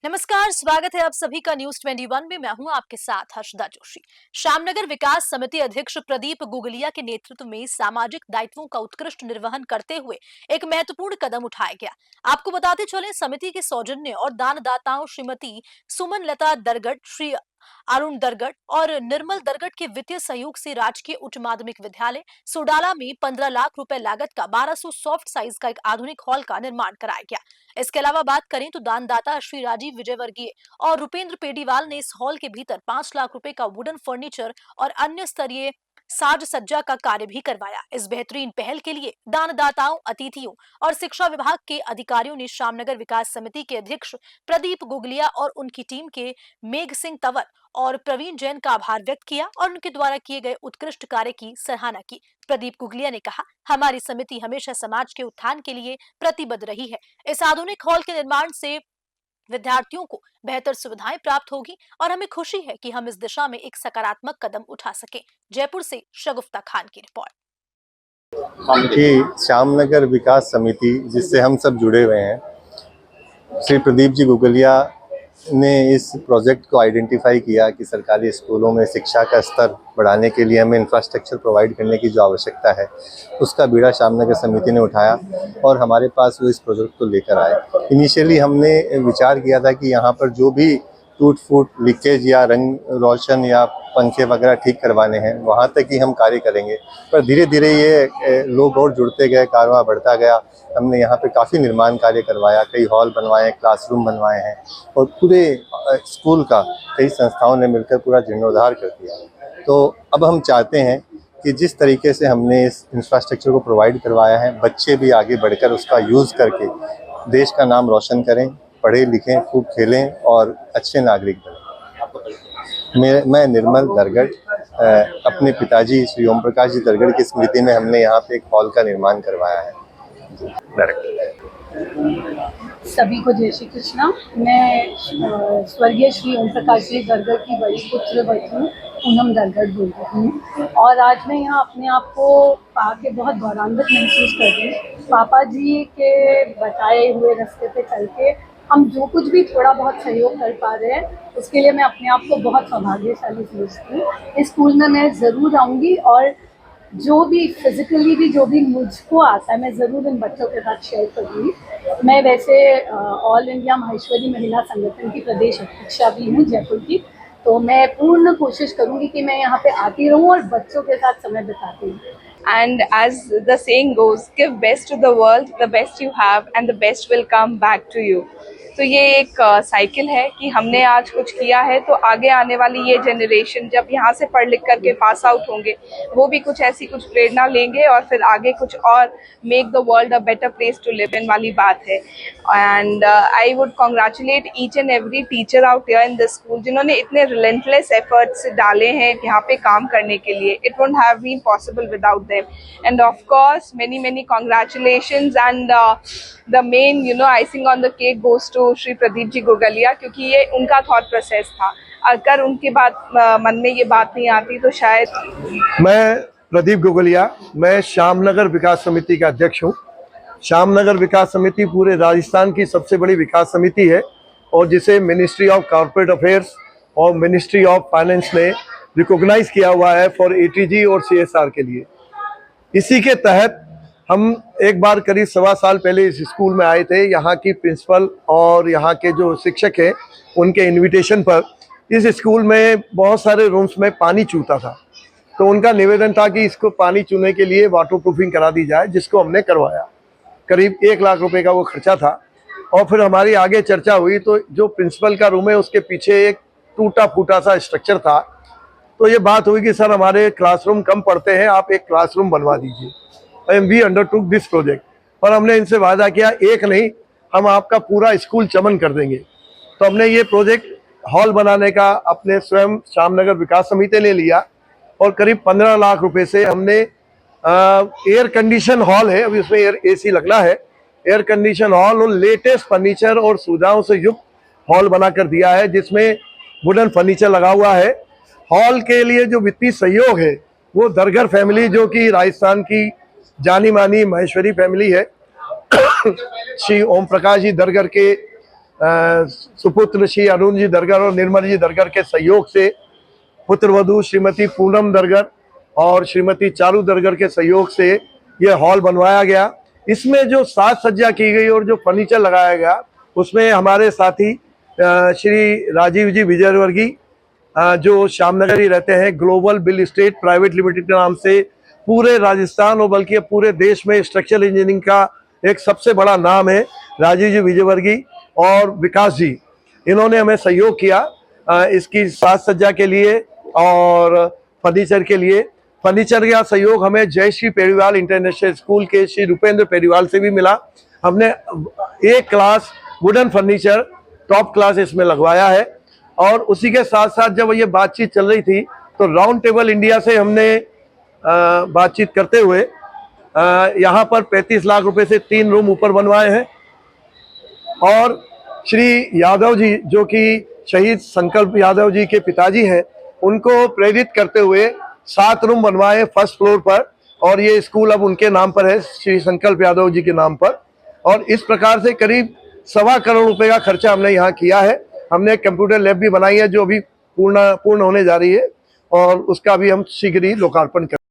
नमस्कार, स्वागत है आप सभी का न्यूज 21 में। मैं हूं आपके साथ हर्षदा जोशी। श्यामनगर विकास समिति अध्यक्ष प्रदीप गुगलिया के नेतृत्व में सामाजिक दायित्वों का उत्कृष्ट निर्वहन करते हुए एक महत्वपूर्ण कदम उठाया गया। आपको बताते चले, समिति के सौजन्य और दानदाताओं श्रीमती सुमन लता दरगढ़, श्री अरुण दरगढ़ और निर्मल दरगढ़ के वित्तीय सहयोग से राजकीय उच्च माध्यमिक विद्यालय सोडाला में 15 लाख रुपए लागत का 1200 सॉफ्ट साइज का एक आधुनिक हॉल का निर्माण कराया गया। इसके अलावा बात करें तो दानदाता श्री राजीव विजयवर्गीय और रुपेंद्र पेडीवाल ने इस हॉल के भीतर 5 लाख रुपए का वुडन फर्नीचर और अन्य स्तरीय साज सज्जा का कार्य भी करवाया। इस बेहतरीन पहल के लिए दानदाताओं, अतिथियों और शिक्षा विभाग के अधिकारियों ने श्यामनगर विकास समिति के अध्यक्ष प्रदीप गुगलिया और उनकी टीम के मेघ सिंह तंवर और प्रवीण जैन का आभार व्यक्त किया और उनके द्वारा किए गए उत्कृष्ट कार्य की सराहना की। प्रदीप गुगलिया ने कहा, हमारी समिति हमेशा समाज के उत्थान के लिए प्रतिबद्ध रही है। इस आधुनिक हॉल के निर्माण से विद्यार्थियों को बेहतर सुविधाएं प्राप्त होगी और हमें खुशी है कि हम इस दिशा में एक सकारात्मक कदम उठा सके। जयपुर से शगुफ्ता खान की रिपोर्ट। कि श्यामनगर विकास समिति जिससे हम सब जुड़े हुए हैं, श्री प्रदीप जी गुगलिया ने इस प्रोजेक्ट को आइडेंटिफाई किया कि सरकारी स्कूलों में शिक्षा का स्तर बढ़ाने के लिए हमें इंफ्रास्ट्रक्चर प्रोवाइड करने की जो आवश्यकता है, उसका बीड़ा श्यामनगर समिति ने उठाया और हमारे पास वो इस प्रोजेक्ट को लेकर आए। इनिशियली हमने विचार किया था कि यहाँ पर जो भी टूट फूट, लीकेज या रंग रोशन या पंखे वगैरह ठीक करवाने हैं, वहाँ तक ही हम कार्य करेंगे। पर धीरे धीरे ये लोग और जुड़ते गए, कारवां बढ़ता गया। हमने यहाँ पे काफ़ी निर्माण कार्य करवाया, कई हॉल बनवाए, क्लासरूम बनवाए हैं और पूरे स्कूल का कई संस्थाओं ने मिलकर पूरा जीर्णोद्धार कर दिया। तो अब हम चाहते हैं कि जिस तरीके से हमने इस इंफ्रास्ट्रक्चर को प्रोवाइड करवाया है, बच्चे भी आगे बढ़कर उसका यूज़ करके देश का नाम रोशन करें, पढ़ें लिखें, खूब खेलें और अच्छे नागरिक बनें। मैं निर्मल दरगढ़, अपने पिताजी श्री ओम प्रकाश जी दरगढ़ की स्मृति में हमने यहाँ पे एक हॉल का निर्माण करवाया है। सभी को जय श्री कृष्णा। मैं स्वर्गीय श्री ओम प्रकाश जी दरगढ़ की बड़ी पुत्रवधू पूनम दरगढ़ बोल रही हूँ और आज मैं यहाँ अपने आप को पाके बहुत गौरवान्वित महसूस कर रही हूँ। पापा जी के बताए हुए रास्ते पे चल के हम जो कुछ भी थोड़ा बहुत सहयोग कर पा रहे हैं, उसके लिए मैं अपने आप को बहुत सौभाग्यशाली समझती हूँ। इस स्कूल में मैं ज़रूर आऊँगी और जो भी फिजिकली भी जो भी मुझको आता है, मैं ज़रूर इन बच्चों के साथ शेयर करूँगी। मैं वैसे ऑल इंडिया माहेश्वरी महिला संगठन की प्रदेश अध्यक्षा भी हूँ जयपुर की, तो मैं पूर्ण कोशिश करूँगी कि मैं यहाँ पे आती रहूँ और बच्चों के साथ समय बिताती हूँ। And as the saying goes, give best to the world, the best you have and the best will come back to you. तो ये एक साइकिल है कि हमने आज कुछ किया है तो आगे आने वाली ये जनरेशन जब यहाँ से पढ़ लिख करके पास आउट होंगे, वो भी कुछ ऐसी कुछ प्रेरणा लेंगे और फिर आगे कुछ और make the world a better place to live in वाली बात है। And I would congratulate each and every teacher out here in the school जिन्होंने इतने रिलेंटलेस एफर्ट्स डाले हैं यहाँ पे काम करने के लिए। It wouldn't have been possible without them and of course many congratulations and the main icing on the cake goes to Shri Pradeep ji Gugalia, क्योंकि ये उनका थॉट प्रोसेस था। अगर उनके मन में ये बात नहीं आती तो शायद। मैं प्रदीप गुगलिया, मैं श्यामनगर विकास समिति का अध्यक्ष हूँ। श्यामनगर विकास समिति पूरे राजस्थान की सबसे बड़ी विकास समिति है और जिसे मिनिस्ट्री ऑफ कॉर्पोरेट अफेयर्स और मिनिस्ट्री ऑफ फाइनेंस ने रिकॉग्नाइज किया हुआ है फॉर एटीजी और सीएसआर के लिए। इसी के तहत हम एक बार करीब 1.25 साल पहले इस स्कूल में आए थे। यहाँ की प्रिंसिपल और यहाँ के जो शिक्षक हैं, उनके इनविटेशन पर इस स्कूल में बहुत सारे रूम्स में पानी चूता था, तो उनका निवेदन था कि इसको पानी चूने के लिए वाटर प्रूफिंग करा दी जाए, जिसको हमने करवाया। करीब 1 लाख रुपए का वो खर्चा था। और फिर हमारी आगे चर्चा हुई तो जो प्रिंसिपल का रूम है उसके पीछे एक टूटा फूटा सा स्ट्रक्चर था, तो ये बात हुई कि सर हमारे क्लासरूम कम पड़ते हैं, आप एक क्लासरूम बनवा दीजिए। And we undertook this project. और हमने इनसे वादा किया, एक नहीं, हम आपका पूरा स्कूल चमन कर देंगे। तो हमने ये प्रोजेक्ट हॉल बनाने का अपने स्वयं श्यामनगर विकास समिति ने लिया और करीब 15 लाख रुपए से हमने एयर कंडीशन हॉल है, अभी उसमें एसी लगना है, एयर कंडीशन हॉल और लेटेस्ट फर्नीचर और सुविधाओं से युक्त हॉल बना कर दिया है, जिसमें वुडन फर्नीचर लगा हुआ है। हॉल के लिए जो वित्तीय सहयोग है वो दरगढ़ फैमिली, जो कि राजस्थान की जानी मानी महेश्वरी फैमिली है, श्री ओम प्रकाश जी दरगढ़ के सुपुत्र श्री अरुण जी दरगर और निर्मल जी दरगर के सहयोग से पुत्रवधू श्रीमती पूनम दरगर और श्रीमती चारू दरगर के सहयोग से ये हॉल बनवाया गया। इसमें जो साज सज्जा की गई और जो फर्नीचर लगाया गया उसमें हमारे साथी श्री राजीव जी विजयवर्गीय जो श्यामनगर ही रहते हैं, global bill estate private limited के नाम से पूरे राजस्थान और बल्कि पूरे देश में स्ट्रक्चरल इंजीनियरिंग का एक सबसे बड़ा नाम है। राजीव जी विजयवर्गीय और विकास जी, इन्होंने हमें सहयोग किया इसकी साज सज्जा के लिए और फर्नीचर के लिए। फर्नीचर का सहयोग हमें जयश्री पेरीवाल इंटरनेशनल स्कूल के श्री रुपेंद्र पेरीवाल से भी मिला। हमने एक class wooden furniture top class इसमें लगवाया है। और उसी के साथ साथ जब ये बातचीत चल रही थी तो राउंड टेबल इंडिया से हमने बातचीत करते हुए यहाँ पर 35 लाख रुपए से 3 रूम ऊपर बनवाए हैं। और श्री यादव जी जो कि शहीद संकल्प यादव जी के पिताजी हैं, उनको प्रेरित करते हुए 7 रूम बनवाए फर्स्ट फ्लोर पर, और ये स्कूल अब उनके नाम पर है, श्री संकल्प यादव जी के नाम पर। और इस प्रकार से करीब 1.25 करोड़ रुपए का खर्चा हमने यहाँ किया है। हमने कंप्यूटर लैब भी बनाई है जो अभी पूर्ण होने जा रही है और उसका भी हम शीघ्र ही लोकार्पण करेंगे।